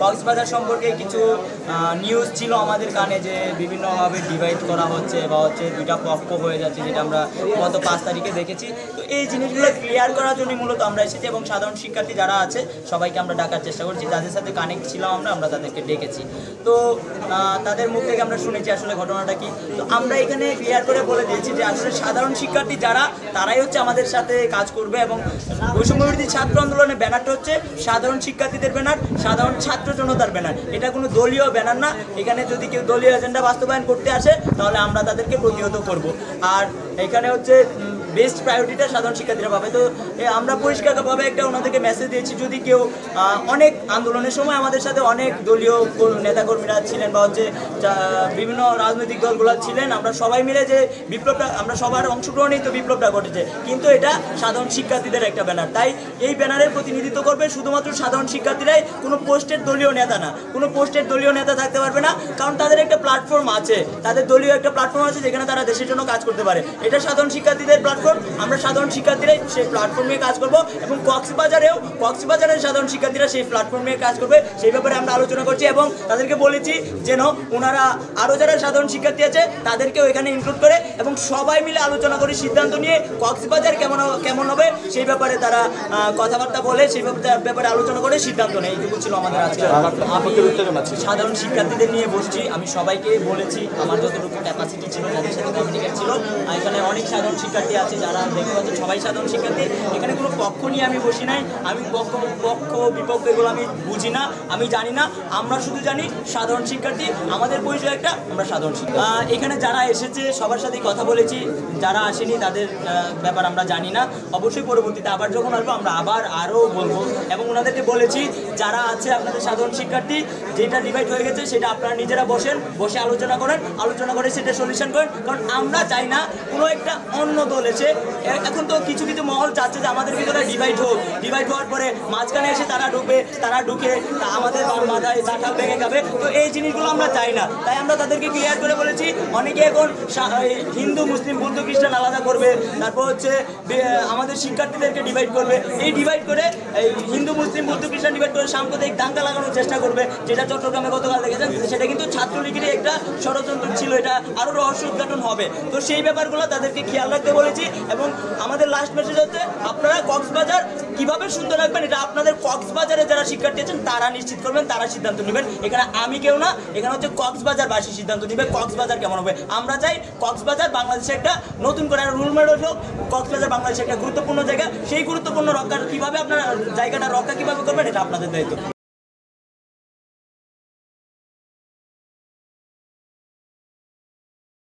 কক্সবাজার সম্পর্কে কিছু নিউজ ছিল আমাদের কানে যে বিভিন্নভাবে ডিভাইড করা হচ্ছে বা হচ্ছে দুইটা পক্ষ হয়ে যাচ্ছে, যেটা আমরা গত 5 তারিখে দেখেছি। তো এই জিনিসগুলো ক্লিয়ার করার জন্য মূলত আমরা এসেছি এবং সাধারণ শিক্ষার্থী যারা আছে সবাইকে আমরা ডাকার চেষ্টা করছি, যাদের সাথে কানেক্ট ছিলাম আমরা তাদেরকে ডেকেছি। তো তাদের মুখ থেকে আমরা শুনেছি আসলে ঘটনাটা কি। তো আমরা এখানে ক্লিয়ার করে বলে দিয়েছি যে আসলে সাধারণ শিক্ষার্থী যারা, তারাই হচ্ছে আমাদের সাথে কাজ করবে এবং বৈষম্যবিরোধী ছাত্র আন্দোলনের ব্যানারটা হচ্ছে সাধারণ শিক্ষার্থীদের ব্যানার, সাধারণ ছাত্র জনতার ব্যানার। এটা কোনো দলীয় ব্যানার না। এখানে যদি কেউ দলীয় এজেন্ডা বাস্তবায়ন করতে আসে তাহলে আমরা তাদেরকে প্রতিহত করব। আর এখানে হচ্ছে বেস্ট প্রায়োরিটিটা সাধারণ শিক্ষার্থীরা পাবে। তো আমরা পরিষ্কারভাবে একটা ওনাদেরকে মেসেজ দিয়েছি, যদি কেউ অনেক আন্দোলনের সময় আমাদের সাথে অনেক দলীয় নেতাকর্মীরা ছিলেন বা হচ্ছে বিভিন্ন রাজনৈতিক দলগুলো ছিলেন, আমরা সবাই মিলে যে বিপ্লবটা, আমরা সবার অংশগ্রহণেই তো বিপ্লবটা ঘটেছে, কিন্তু এটা সাধারণ শিক্ষার্থীদের একটা ব্যানার। তাই এই ব্যানারের প্রতিনিধিত্ব করবে শুধুমাত্র সাধারণ শিক্ষার্থীরাই, কোনো পোস্টের দলীয় নেতা না, কোনো পোস্টের দলীয় নেতা থাকতে পারবে না, কারণ তাদের একটা প্ল্যাটফর্ম আছে, তাদের দলীয় একটা প্ল্যাটফর্ম আছে যেখানে তারা দেশের জন্য কাজ করতে পারে। এটা সাধারণ শিক্ষার্থীদের প্ল্যাটফর্ম, আমরা সাধারণ শিক্ষার্থীরাই সেই প্ল্যাটফর্ম নিয়ে কাজ করব এবং কক্সবাজারের সাধারণ শিক্ষার্থীরা সেই প্ল্যাটফর্ম নিয়ে কাজ করবে, সেই ব্যাপারে আমরা আলোচনা করছি এবং তাদেরকে বলেছি যেন ওনারা আরও যারা সাধারণ শিক্ষার্থী আছে তাদেরকেও এখানে ইনক্লুড করে এবং সবাই মিলে আলোচনা করে সিদ্ধান্ত নিয়ে কক্সবাজার কেমন হবে সেই ব্যাপারে তারা কথাবার্তা বলে, সেই ব্যাপারে আলোচনা করে সিদ্ধান্ত নেয়। এইটুকু ছিল আমাদের আজকে। আমি সাধারণ শিক্ষার্থীদের নিয়ে বসছি, আমি সবাইকে বলেছি আমার যতটুকু ক্যাপাসিটি ছিল, যাদের সাথে কমিউনিকেট ছিল। এখানে অনেক সাধারণ শিক্ষার্থী আছে যারা দেখতে পাচ্ছেন সবাই সাধারণ শিক্ষার্থী। এখানে কোনো পক্ষ নিয়ে আমি বসি নাই, আমি পক্ষ বিপক্ষ এগুলো আমি বুঝি না, আমি জানি না। আমরা শুধু জানি সাধারণ শিক্ষার্থী, আমাদের পরিচয় একটা, আমরা সাধারণ শিক্ষার্থী। এখানে যারা এসেছে সবার সাথেই কথা বলেছি, যারা আসেনি তাদের ব্যাপার আমরা জানি না। অবশ্যই পরবর্তীতে আবার যখন আসবো আমরা আরও বলবো এবং ওনাদেরকে বলেছি যারা আছে আপনাদের সাধারণ শিক্ষার্থী, যেটা ডিভাইড হয়ে গেছে সেটা আপনারা নিজেরা বসে আলোচনা করে সেটা সলিউশন করেন। কারণ আমরা চাই না কোনো একটা অন্য দল এসে, এখন তো কিছু মহল চাচ্ছে যে আমাদের ভিতরে ডিভাইড হওয়ার পরে মাঝখানে এসে তারা ঢুকে আমাদের মাথায় কাঁঠাল ভেঙে যাবে। তো এই জিনিসগুলো আমরা চাই না, তাই আমরা তাদেরকে ক্লিয়ার করে বলেছি। অনেকে এখন হিন্দু মুসলিম বৌদ্ধ খ্রিস্টান আলাদা করবে, তারপর হচ্ছে আমাদের শিক্ষার্থীদেরকে ডিভাইড করবে। এই ডিভাইড করে হিন্দু মুসলিম বৌদ্ধ খ্রিস্টান ডিভাইড করে সাম্প্রদায়িক দাঙ্গা লাগানোর চেষ্টা করবে, যেটা চট্টগ্রামে গতকাল দেখেছেন। সেটা কিন্তু ছাত্রলীগেরই একটা ষড়যন্ত্র ছিল, এটা আরও রহস্য উদ্ঘাটন হবে। তো সেই ব্যাপারগুলো তাদেরকে খেয়াল রাখতে বলেছি এবং আমাদের লাস্ট মেসেজ হচ্ছে আপনারা কক্সবাজার কিভাবে সুন্দর রাখবেন এটা আপনাদের কক্সবাজারে যারা শিক্ষার্থী আছেন তারা নিশ্চিত করবেন, তারা সিদ্ধান্ত নেবেন। এখানে আমি কেউ না, এখানে হচ্ছে কক্সবাজারবাসী সিদ্ধান্ত নেবে কক্সবাজার কেমন হবে। আমরা চাই কক্সবাজার বাংলাদেশে একটা নতুন করে রুল মেডল হোক। কক্সবাজার বাংলাদেশে একটা গুরুত্বপূর্ণ জায়গা, সেই গুরুত্বপূর্ণ রক্ষা কীভাবে আপনারা জায়গাটা রক্ষা কীভাবে করবেন এটা আপনাদের দায়িত্ব।